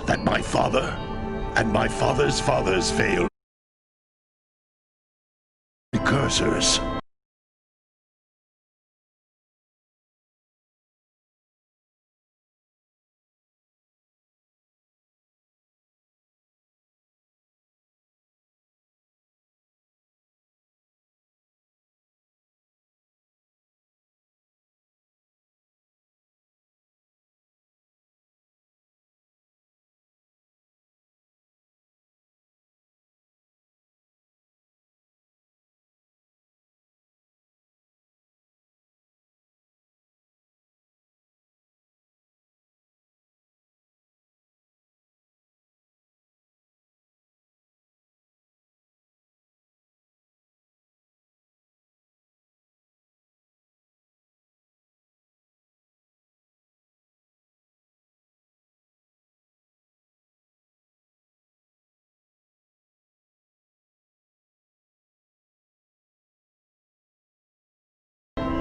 that my father and my father's fathers failed. Precursors.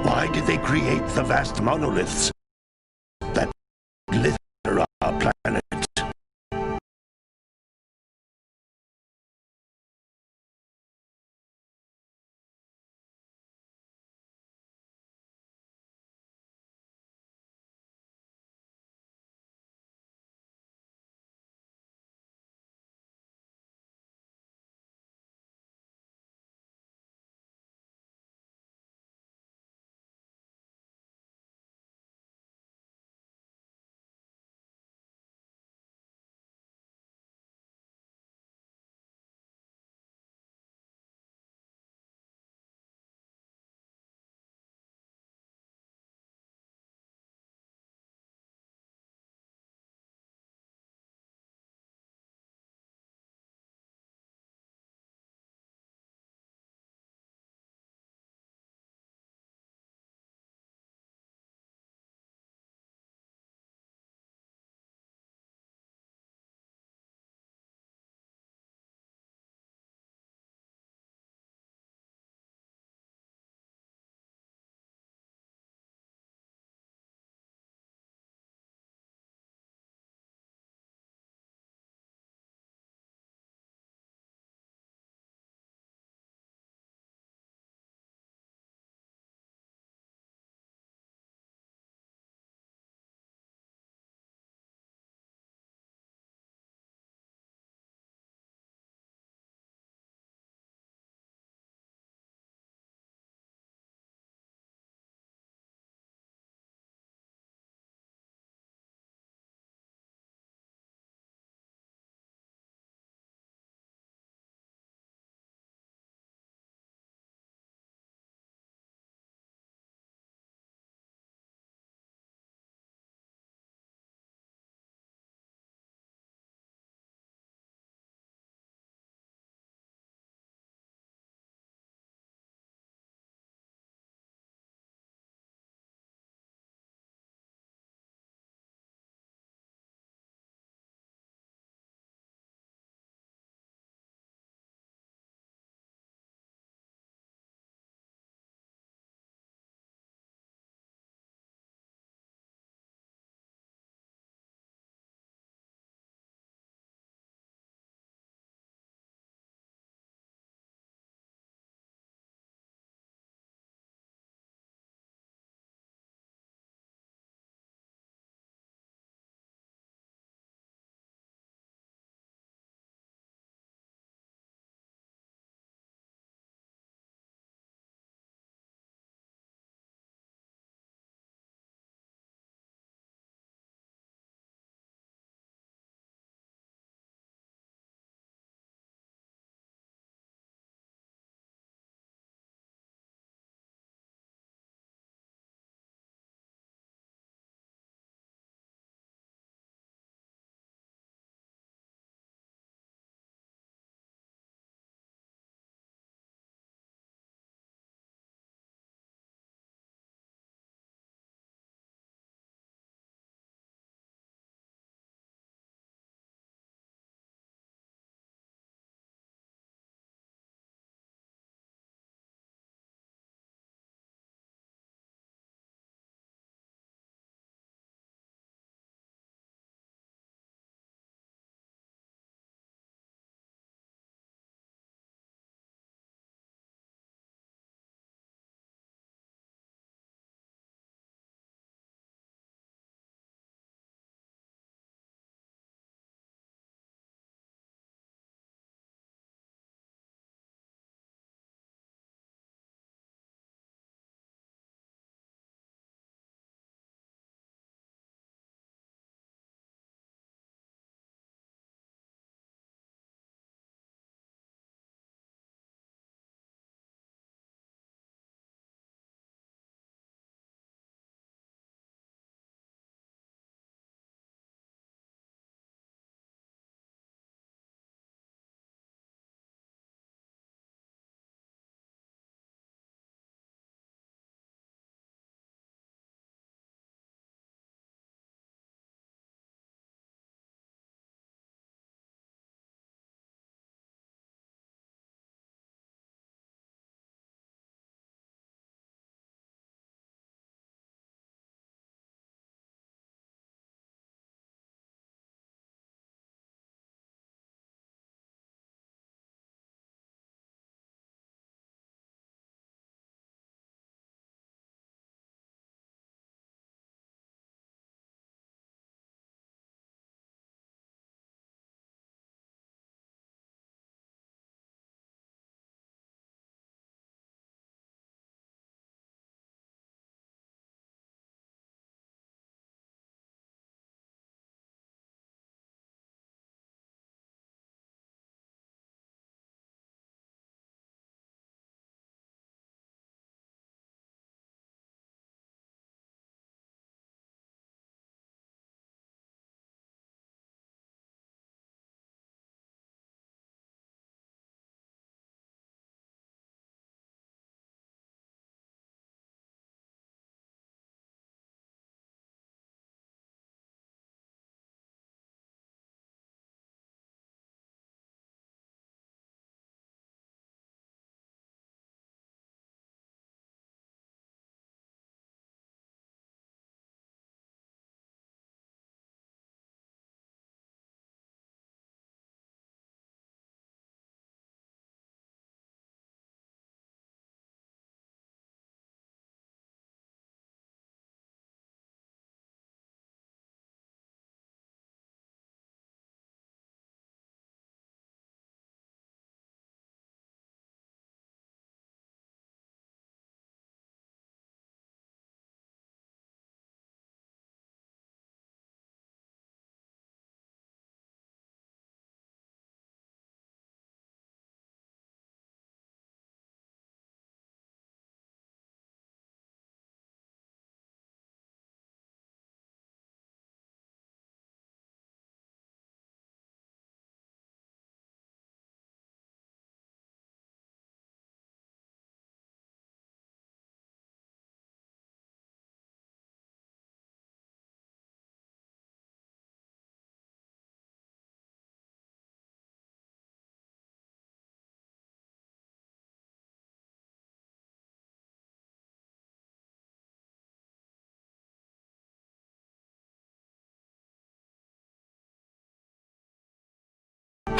Why did they create the vast monoliths that litter our planet?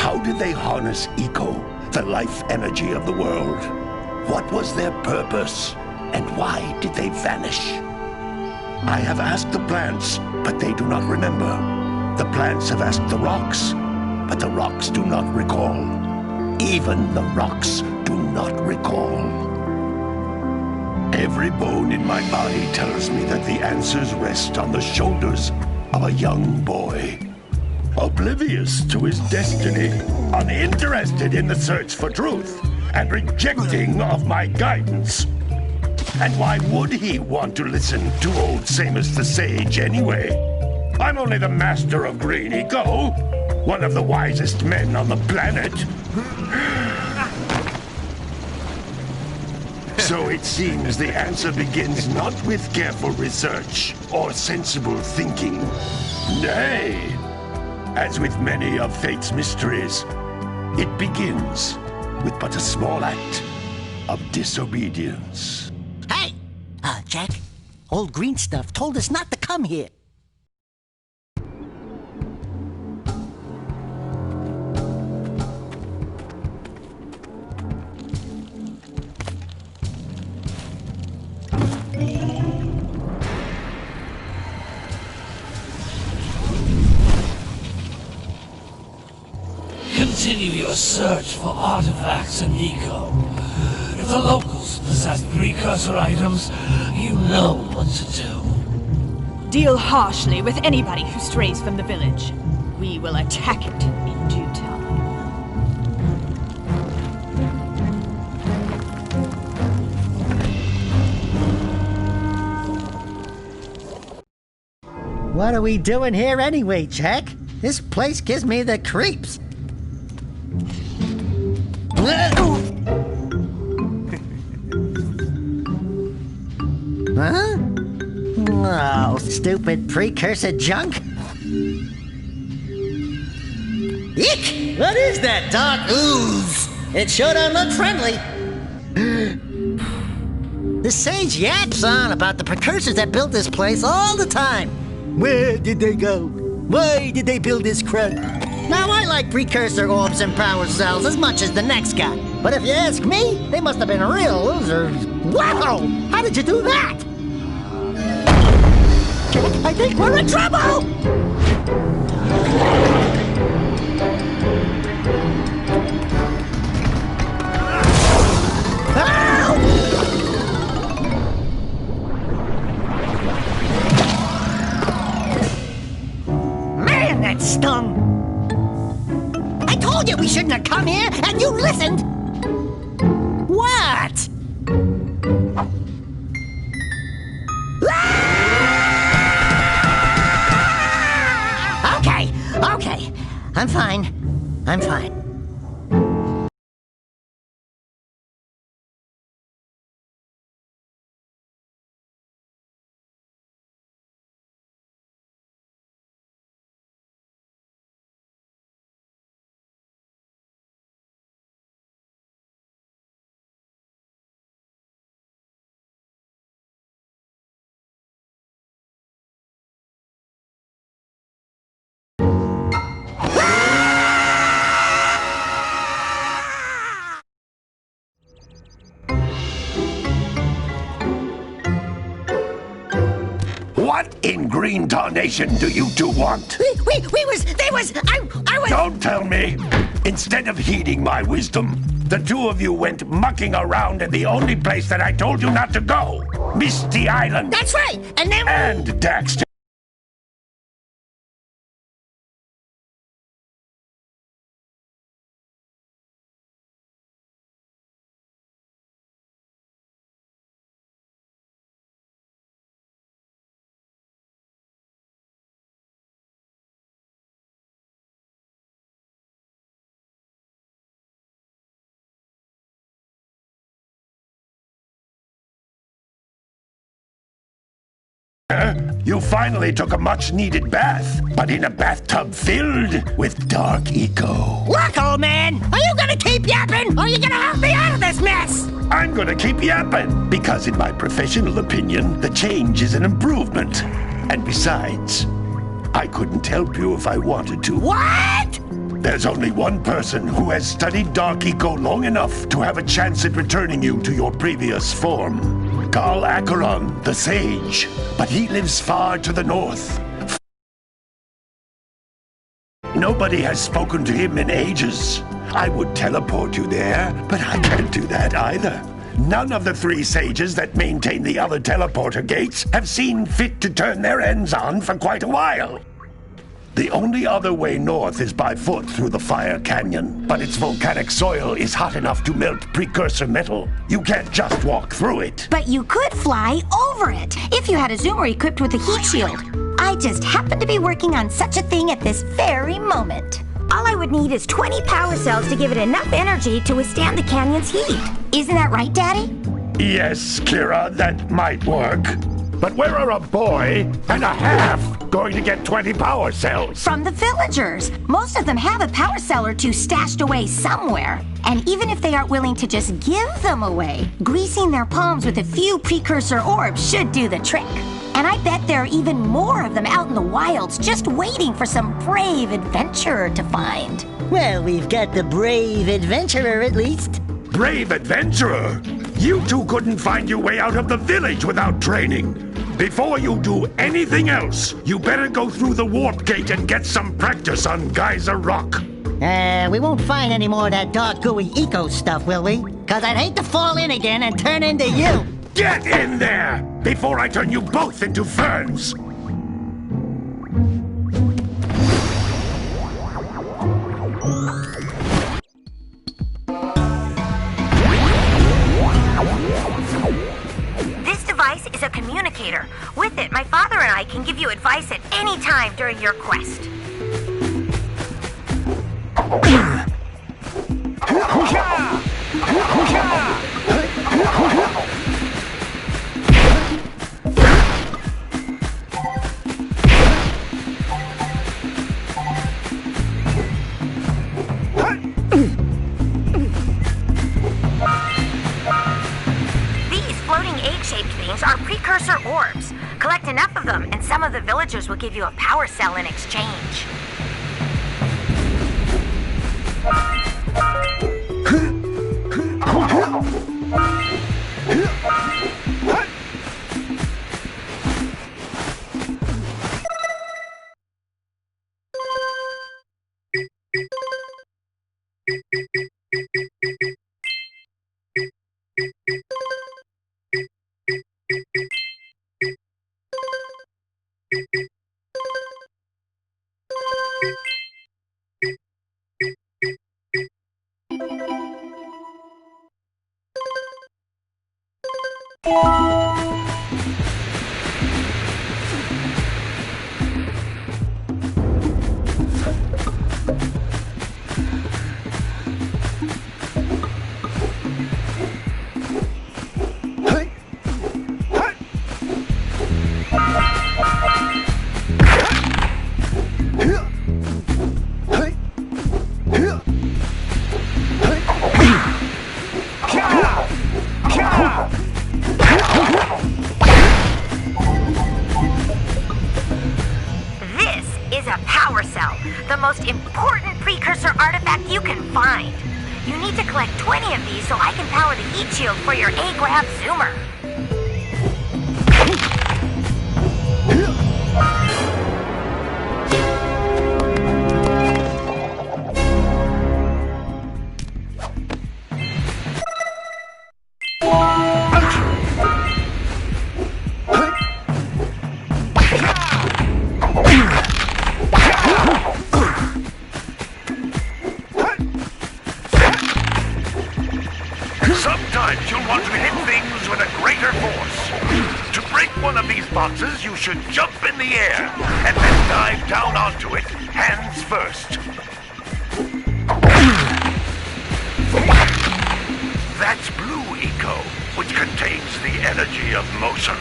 How did they harness eco, the life energy of the world? What was their purpose? And why did they vanish? I have asked the plants, but they do not remember. The plants have asked the rocks, but the rocks do not recall. Even the rocks do not recall. Every bone in my body tells me that the answers rest on the shoulders of a young boy. Oblivious to his destiny, uninterested in the search for truth, and rejecting of my guidance. And why would he want to listen to old Samus the Sage anyway? I'm only the master of green eco, one of the wisest men on the planet. So it seems the answer begins not with careful research or sensible thinking. Nay, as with many of fate's mysteries, it begins with but a small act of disobedience. Hey! Jack, old green stuff told us not to come here. Continue your search for artifacts and eco. If the locals possess precursor items, you know what to do. Deal harshly with anybody who strays from the village. We will attack it in due time. What are we doing here anyway, Jack? This place gives me the creeps. Huh? Oh, stupid precursor junk. Eek! What is that dark ooze? It sure don't look friendly. The sage yaps on about the precursors that built this place all the time. Where did they go? Why did they build this crud? Now, I like precursor orbs and power cells as much as the next guy. But if you ask me, they must have been real losers. Wow! How did you do that? Jack, I think we're in trouble! Man, that stung! I told you we shouldn't have come here, and you listened! What? Okay. I'm fine. What in green tarnation do you two want? I was... Don't tell me! Instead of heeding my wisdom, the two of you went mucking around in the only place that I told you not to go! Misty Island! That's right, and then... And Daxter. You finally took a much-needed bath, but in a bathtub filled with dark eco. Look, old man! Are you gonna keep yapping, or are you gonna help me out of this mess? I'm gonna keep yapping, because in my professional opinion, the change is an improvement. And besides, I couldn't help you if I wanted to. What? There's only one person who has studied Dark Eco long enough to have a chance at returning you to your previous form. Carl Acheron, the Sage. But he lives far to the north. Nobody has spoken to him in ages. I would teleport you there, but I can't do that either. None of the 3 sages that maintain the other teleporter gates have seen fit to turn their ends on for quite a while. The only other way north is by foot through the Fire Canyon, but its volcanic soil is hot enough to melt precursor metal. You can't just walk through it. But you could fly over it if you had a zoomer equipped with a heat shield. I just happen to be working on such a thing at this very moment. All I would need is 20 power cells to give it enough energy to withstand the canyon's heat. Isn't that right, Daddy? Yes, Kira, that might work. But where are a boy and a half going to get 20 power cells? From the villagers. Most of them have a power cell or 2 stashed away somewhere. And even if they aren't willing to just give them away, greasing their palms with a few precursor orbs should do the trick. And I bet there are even more of them out in the wilds just waiting for some brave adventurer to find. Well, we've got the brave adventurer at least. Brave adventurer? You two couldn't find your way out of the village without training. Before you do anything else, you better go through the warp gate and get some practice on Geyser Rock. We won't find any more of that dark gooey eco stuff, will we? 'Cause I'd hate to fall in again and turn into you. Get in there before I turn you both into ferns. This device is a communicator. With it, my father and I can give you advice at any time during your quest. Are precursor orbs. Collect enough of them, and some of the villagers will give you a power cell in exchange. The most important precursor artifact you can find. You need to collect 20 of these so I can power the heat shield for your A-Grab Zoomer. Sometimes you'll want to hit things with a greater force. To break one of these boxes, you should jump in the air and then dive down onto it, hands first. That's Blue Eco, which contains the energy of motion.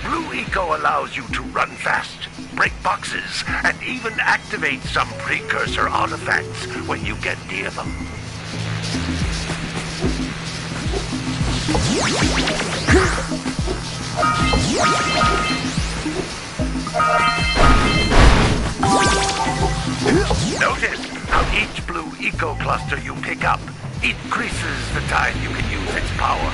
Blue Eco allows you to run fast, break boxes, and even activate some precursor artifacts when you get near them. Notice how Nico cluster you pick up increases the time you can use its power.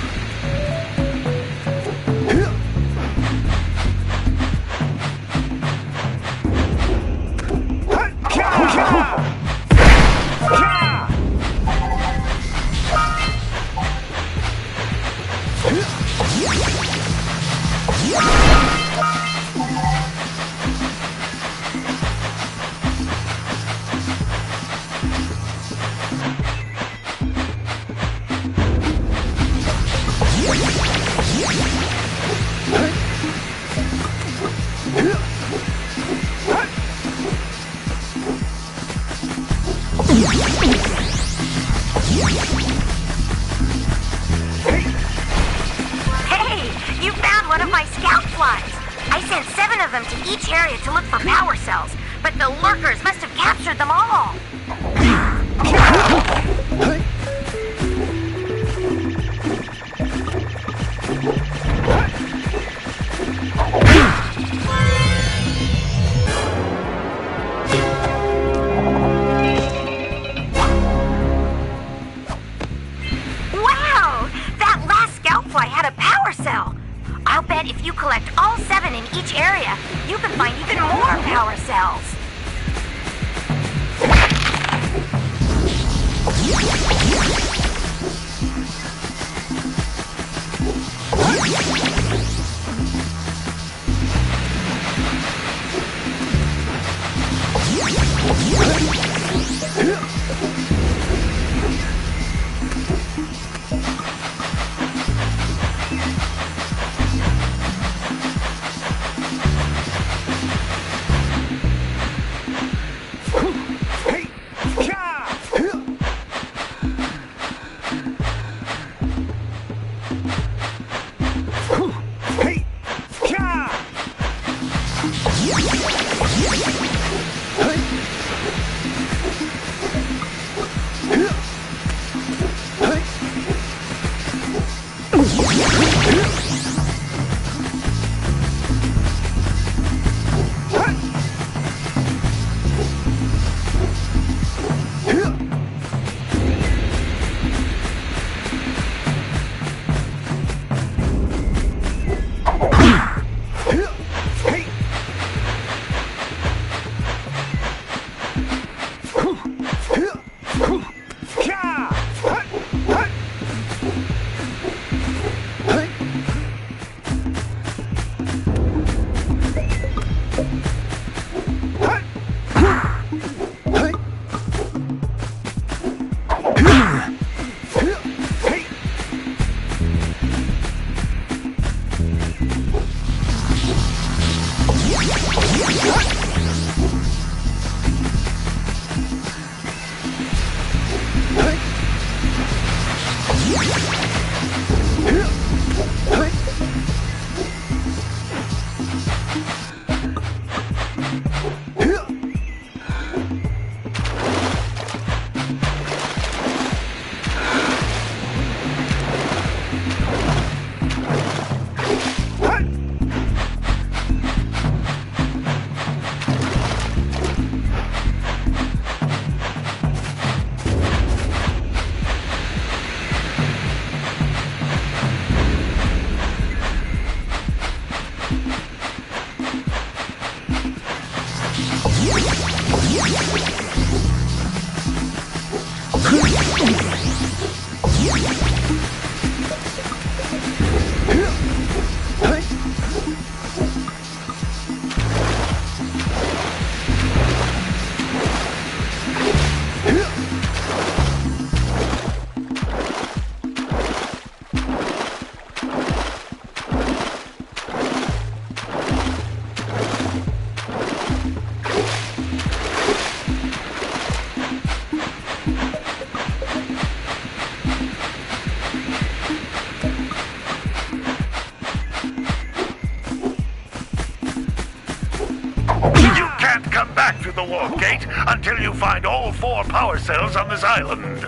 The warp gate until you find all 4 power cells on this island.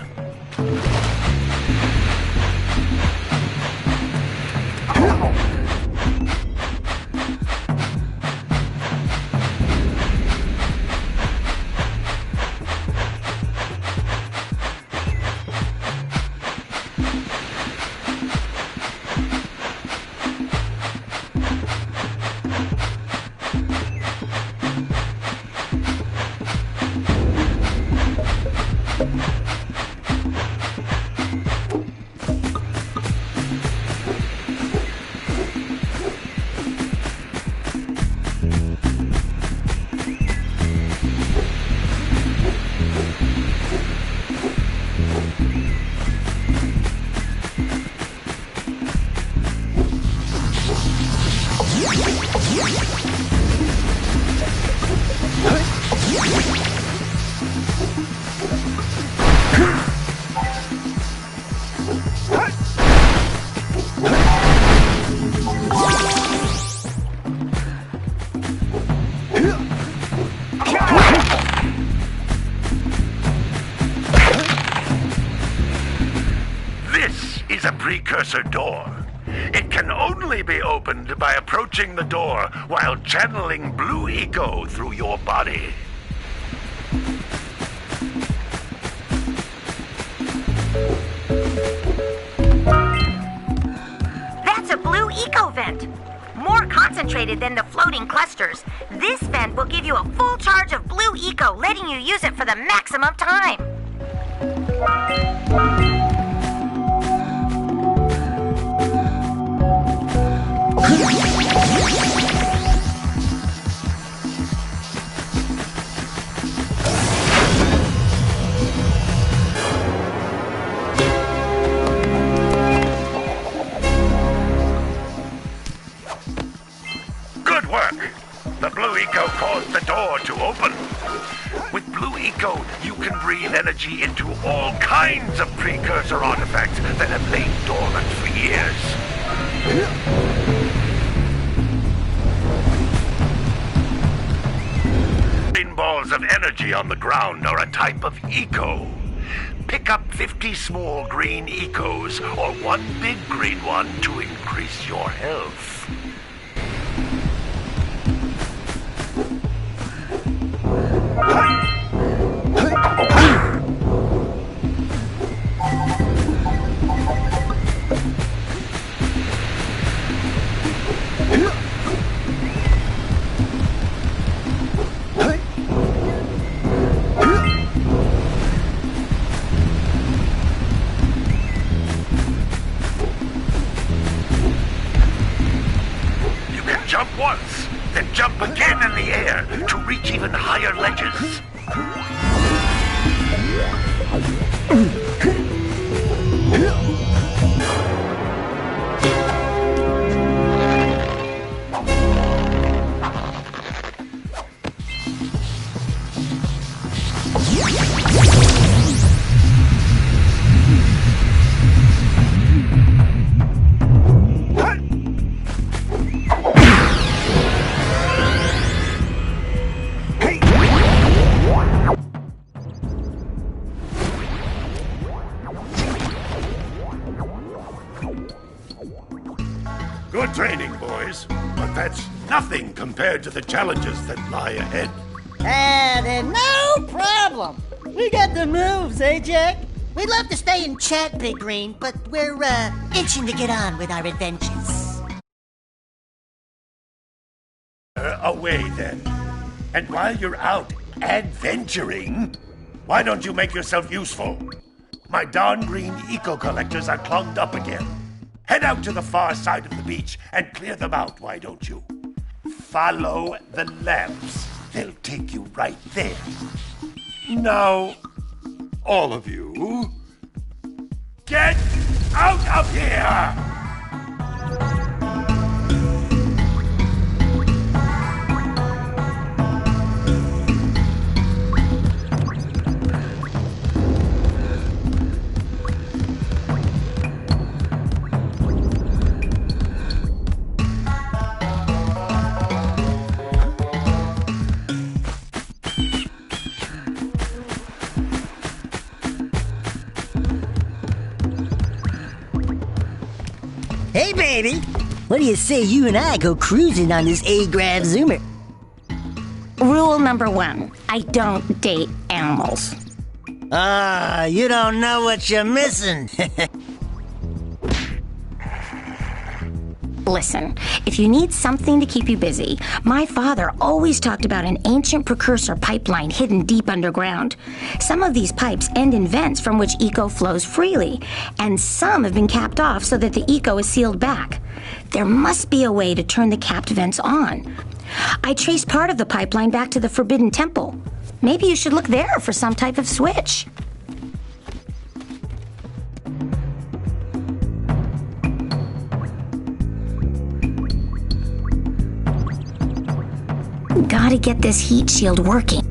Is a precursor door. It can only be opened by approaching the door while channeling blue eco through your body. That's a blue eco vent. More concentrated than the floating clusters. This vent will give you a full charge of blue eco, letting you use it for the maximum time. Good work! The blue eco caused the door to open. With blue eco, you can breathe energy into all kinds of precursor artifacts that have lain dormant for years. Green balls of energy on the ground are a type of eco. Pick up 50 small green ecos or one big green one to increase your health. Jump once, then jump again in the air to reach even higher ledges. Good training, boys, but that's nothing compared to the challenges that lie ahead. And no problem. We got the moves, eh, Jack? We'd love to stay and chat, Big Green, but we're, itching to get on with our adventures. Away, then. And while you're out adventuring, why don't you make yourself useful? My darn green eco-collectors are clogged up again. Head out to the far side of the beach and clear them out, why don't you? Follow the lamps. They'll take you right there. Now, all of you, get out of here! Hey, baby. What do you say you and I go cruising on this A-Grav Zoomer? Rule number 1, I don't date animals. Ah, you don't know what you're missing. Listen, if you need something to keep you busy, my father always talked about an ancient precursor pipeline hidden deep underground. Some of these pipes end in vents from which eco flows freely, and some have been capped off so that the eco is sealed back. There must be a way to turn the capped vents on. I traced part of the pipeline back to the Forbidden Temple. Maybe you should look there for some type of switch. Gotta get this heat shield working.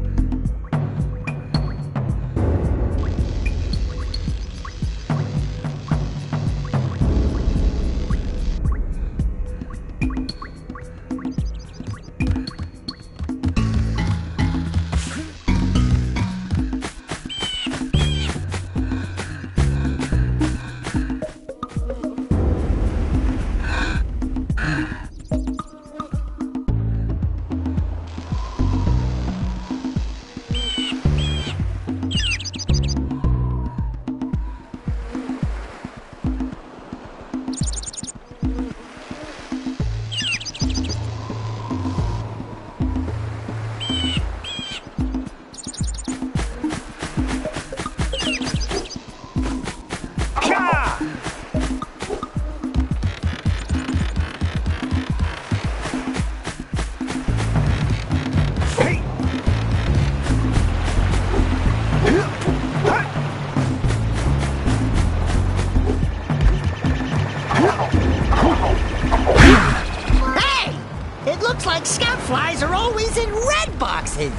Scout flies are always in red boxes.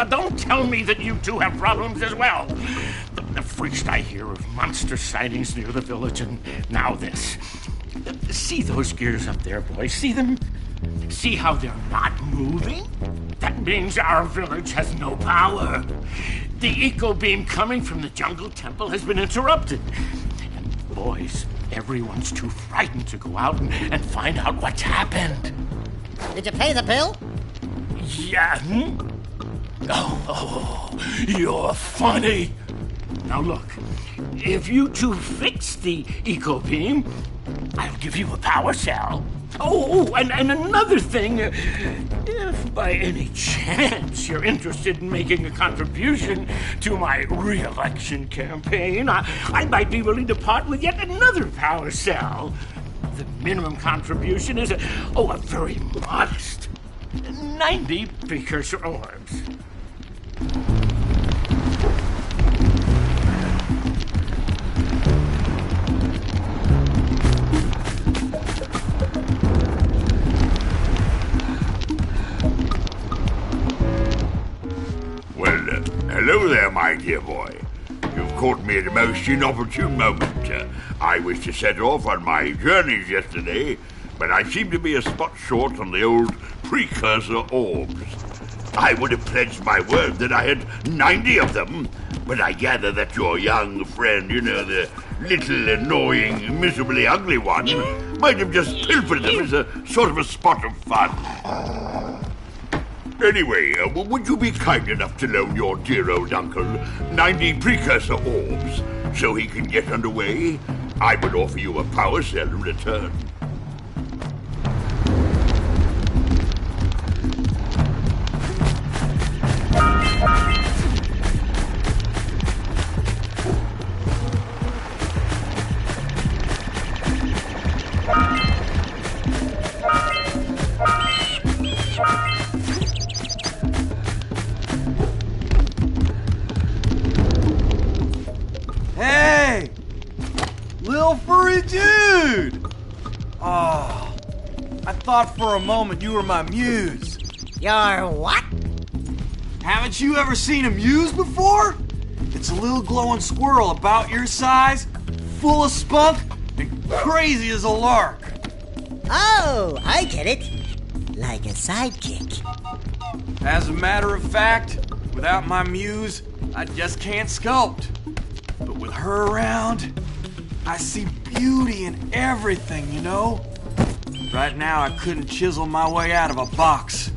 Don't tell me that you two have problems as well. The first I hear of monster sightings near the village, and now this. See those gears up there, boys? See them? See how they're not moving? That means our village has no power. The eco beam coming from the jungle temple has been interrupted. And boys, everyone's too frightened to go out and find out what's happened. Did you pay the bill? Yeah. Oh, you're funny. Now look, if you two fix the eco beam, I'll give you a power cell. Oh, and another thing, if by any chance you're interested in making a contribution to my re-election campaign, I might be willing to part with yet another power cell. The minimum contribution is a very modest 90 precursor orbs. Hello there, my dear boy. You've caught me at a most inopportune moment. I was to set off on my journeys yesterday, but I seem to be a spot short on the old precursor orbs. I would have pledged my word that I had 90 of them, but I gather that your young friend, the little annoying, miserably ugly one, might have just pilfered them as a sort of a spot of fun. Anyway, would you be kind enough to loan your dear old uncle 90 precursor orbs so he can get underway? I would offer you a power cell in return. Hey! Lil furry dude! Oh, I thought for a moment you were my muse. Your what? Haven't you ever seen a muse before? It's a little glowing squirrel about your size, full of spunk, and crazy as a lark. Oh, I get it. Like a sidekick. As a matter of fact, without my muse, I just can't sculpt. But with her around, I see beauty in everything, Right now, I couldn't chisel my way out of a box.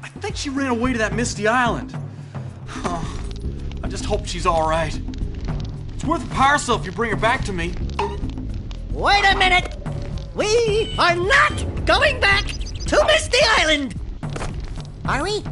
I think she ran away to that misty island. I just hope she's all right. It's worth a power cell if you bring her back to me. Wait a minute! We are not going back to Misty Island! Are we?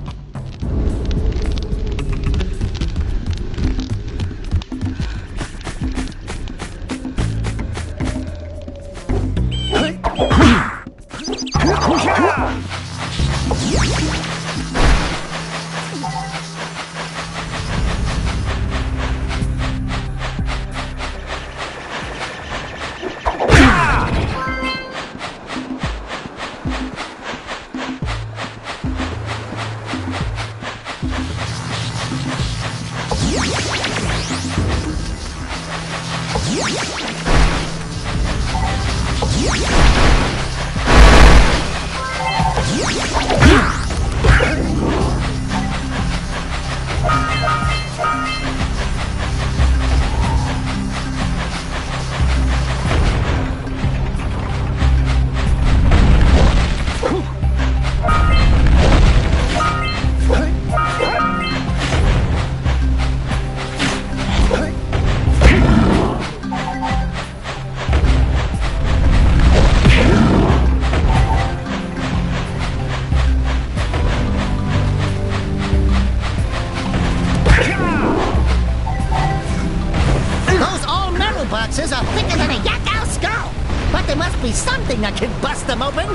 can bust them open.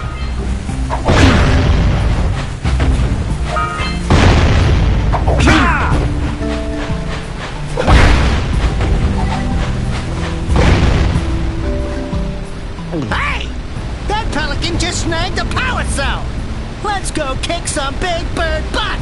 Hey! That pelican just snagged a power cell! Let's go kick some big bird butt!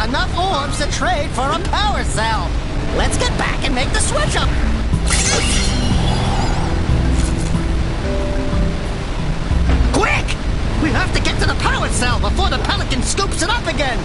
Enough orbs to trade for a power cell. Let's get back and make the switch up. Quick! We have to get to the power cell before the pelican scoops it up again.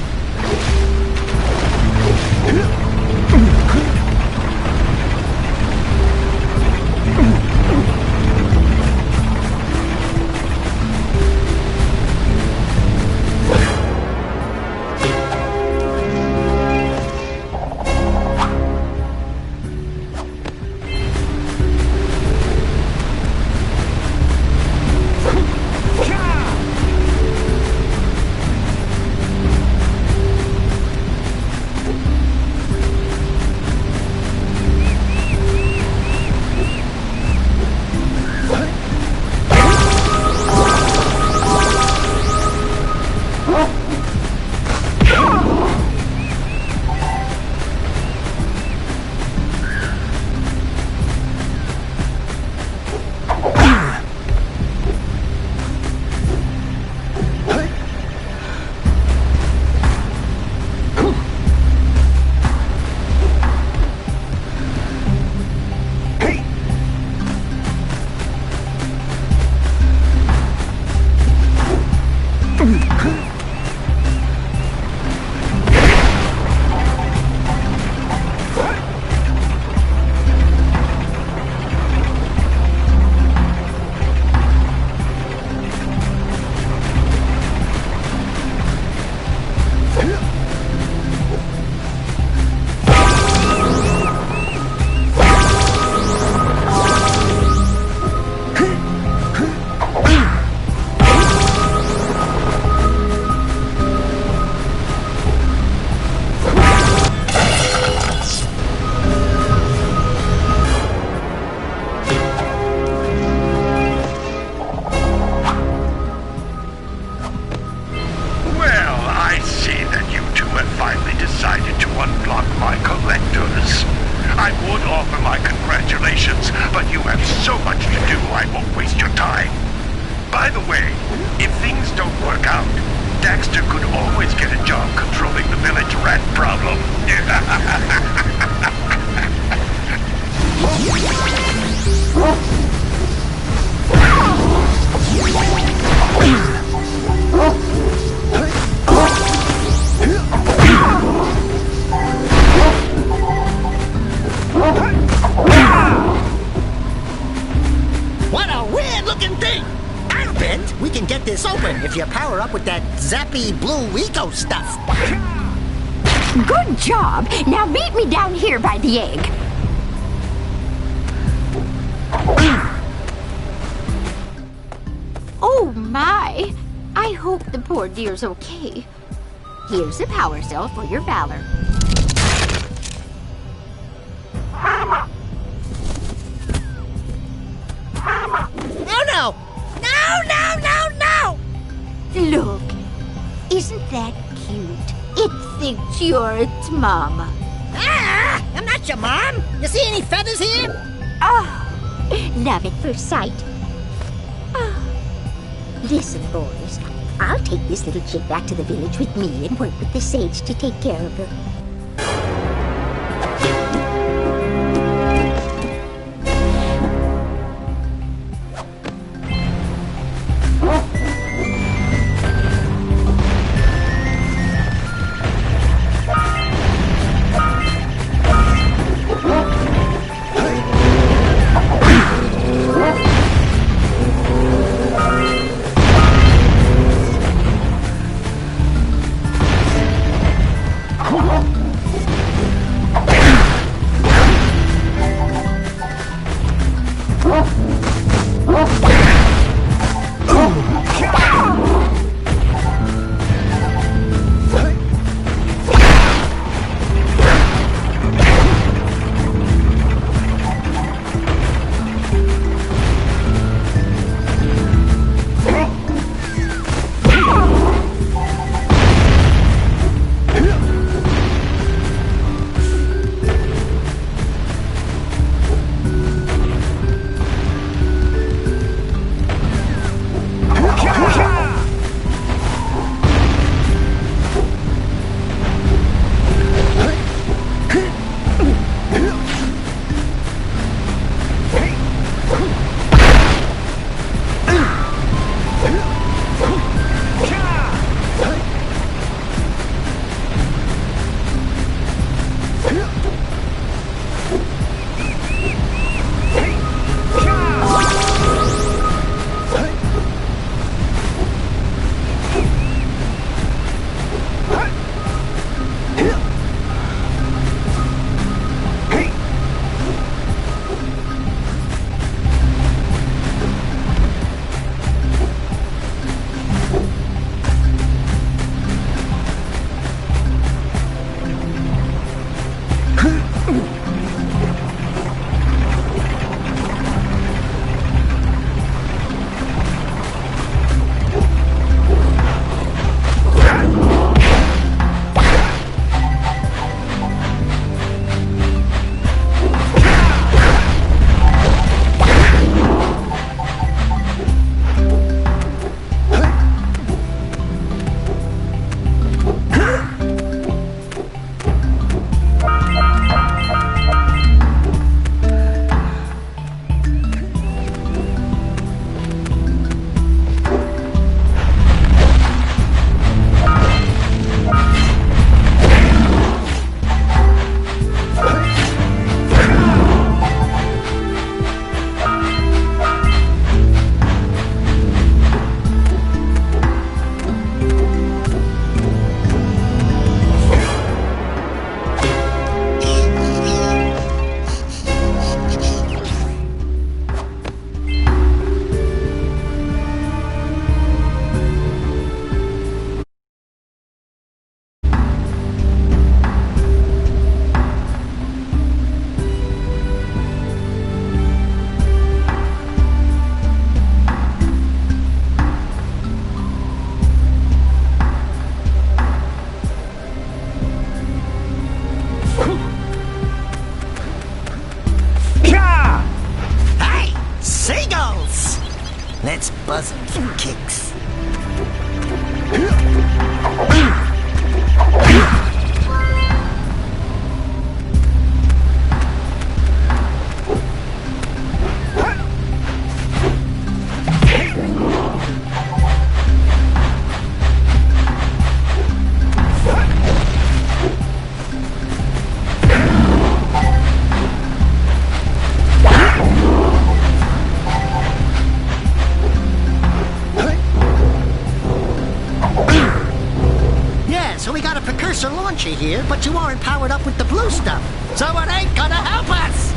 up with that zappy blue eco stuff. Good job. Now meet me down here by the egg. Oh my! I hope the poor dear's okay. Here's a power cell for your valor. Oh no! No! Look, isn't that cute? It thinks you're its mama. Ah! I'm not your mom! You see any feathers here? Oh, love at first sight. Oh. Listen, boys. I'll take this little chick back to the village with me and work with the sage to take care of her. Let's buzz him for kicks. stay here, but you aren't powered up with the blue stuff, so it ain't gonna help us!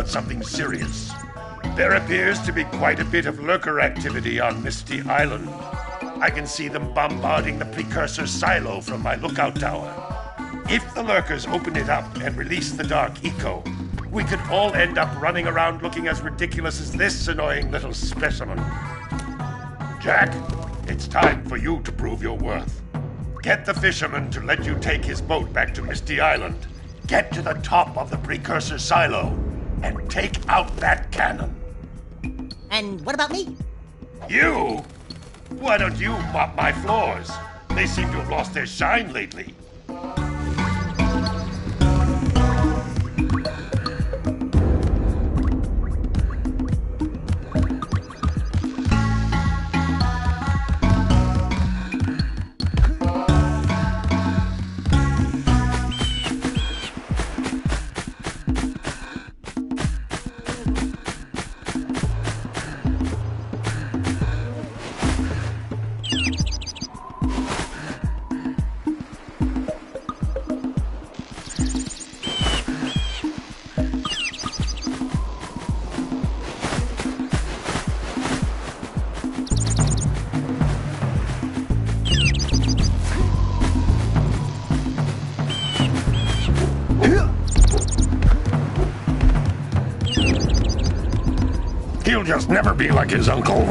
Something serious. There appears to be quite a bit of lurker activity on Misty Island. I can see them bombarding the precursor silo from my lookout tower. If the lurkers open it up and release the dark eco, we could all end up running around looking as ridiculous as this annoying little specimen. Jack, it's time for you to prove your worth. Get the fisherman to let you take his boat back to Misty Island. Get to the top of the precursor silo and take out that cannon. And what about me? You? Why don't you mop my floors? They seem to have lost their shine lately. He'll just never be like his uncle.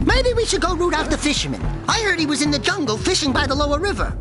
Maybe we should go root out the fisherman. I heard he was in the jungle fishing by the lower river.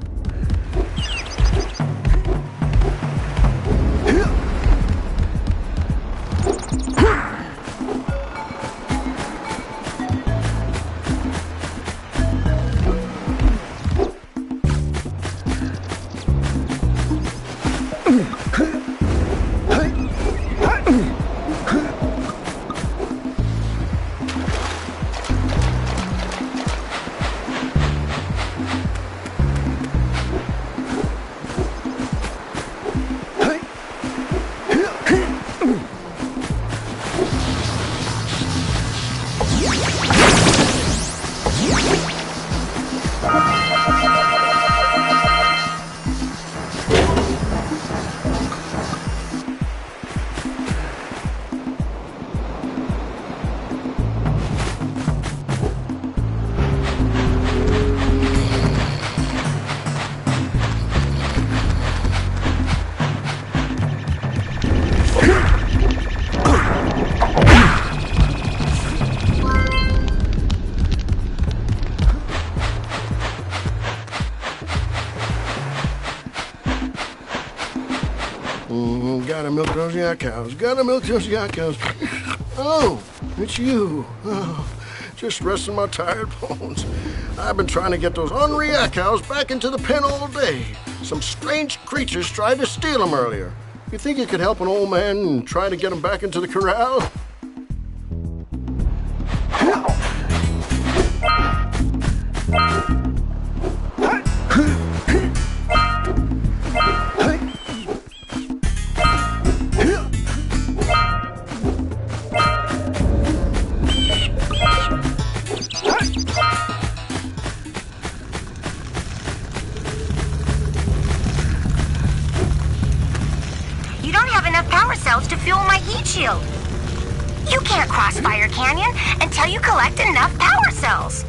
Gotta milk those yak cows. Gotta milk those yak cows. Oh, it's you. Oh, just resting my tired bones. I've been trying to get those ornery yak cows back into the pen all day. Some strange creatures tried to steal them earlier. You think you could help an old man and try to get them back into the corral? You don't have enough power cells to fuel my heat shield. You can't cross Fire Canyon until you collect enough power cells.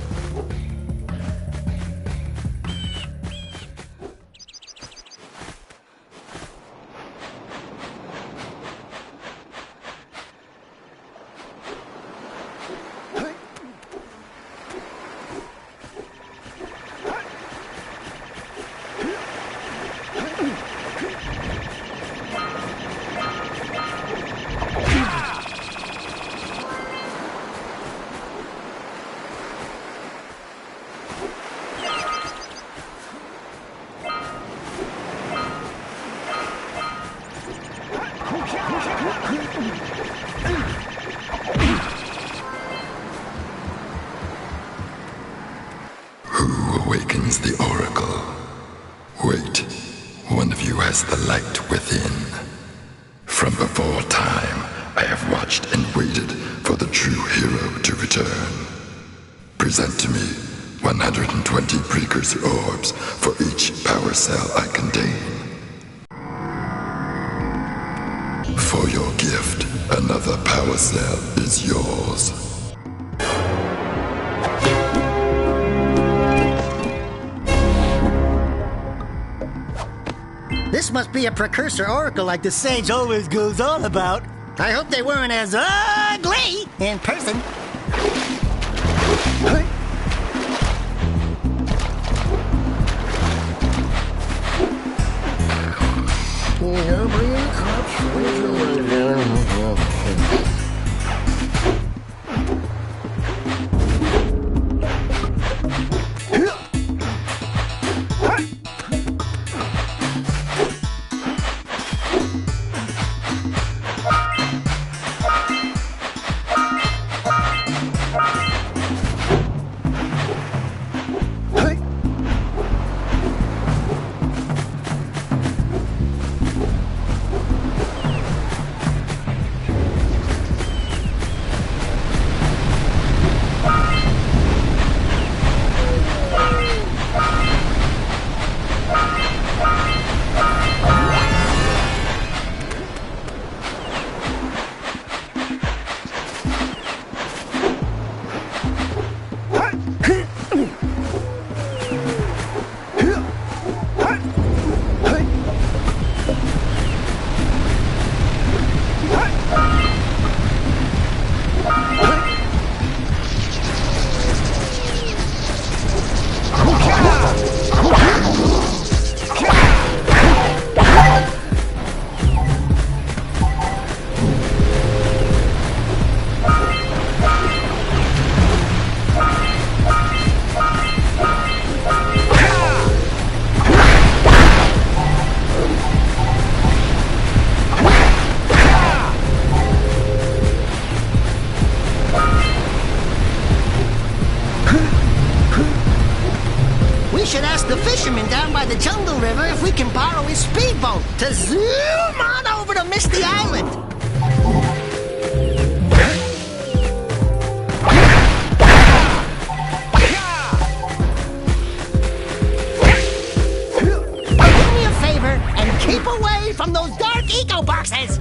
Who awakens the oracle? Wait, one of you has the light within. From before time, I have watched and waited for the true hero to return. Present to me 120 precursor orbs for each power cell I contain. For your gift, another power cell is yours. This must be a precursor oracle like the sage always goes on about. I hope they weren't as ugly in person. Yeah, bring in the cops. Bring it to The fisherman down by the jungle river if we can borrow his speedboat to zoom on over to Misty Island. Do me a favor and keep away from those dark eco boxes.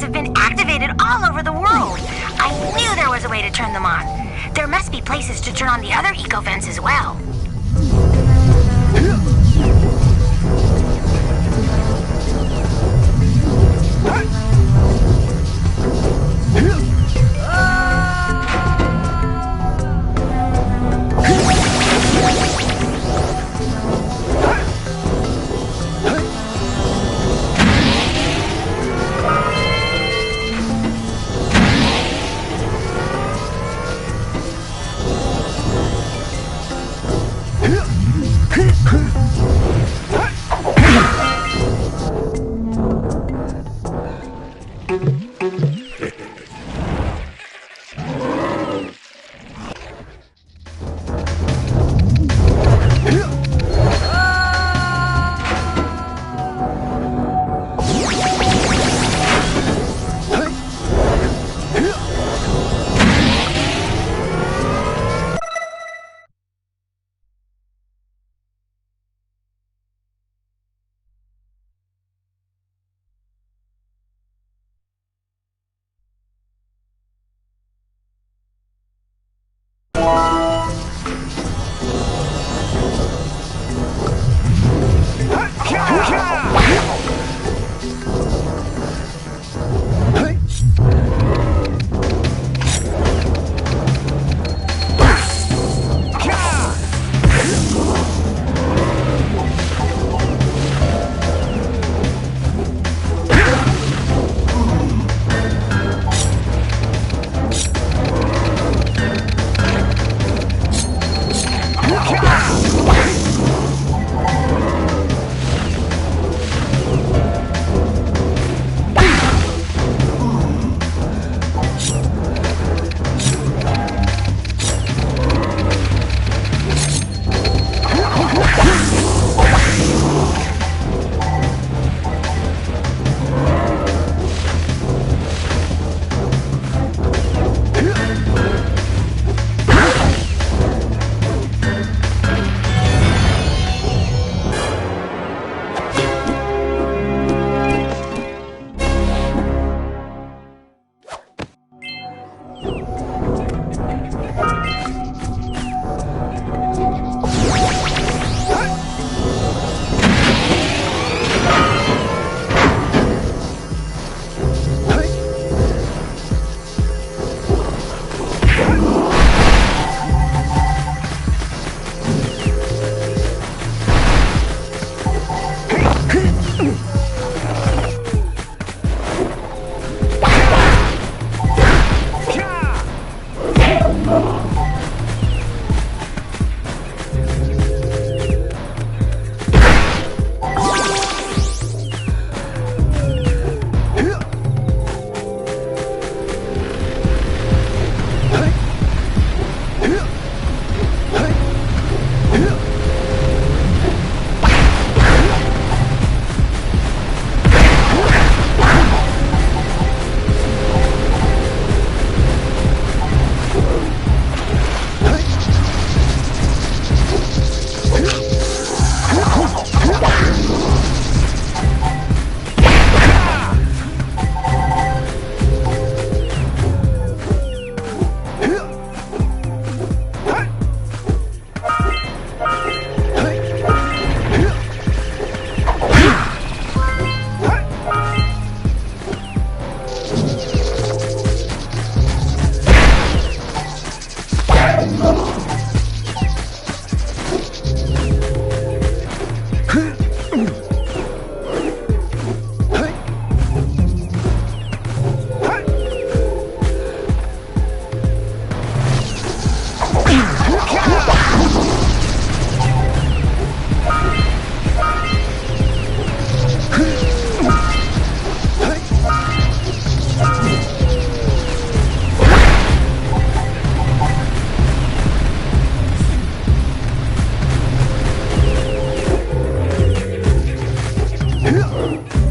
have been activated all over the world. I knew there was a way to turn them on. There must be places to turn on the other eco vents as well. Thank you.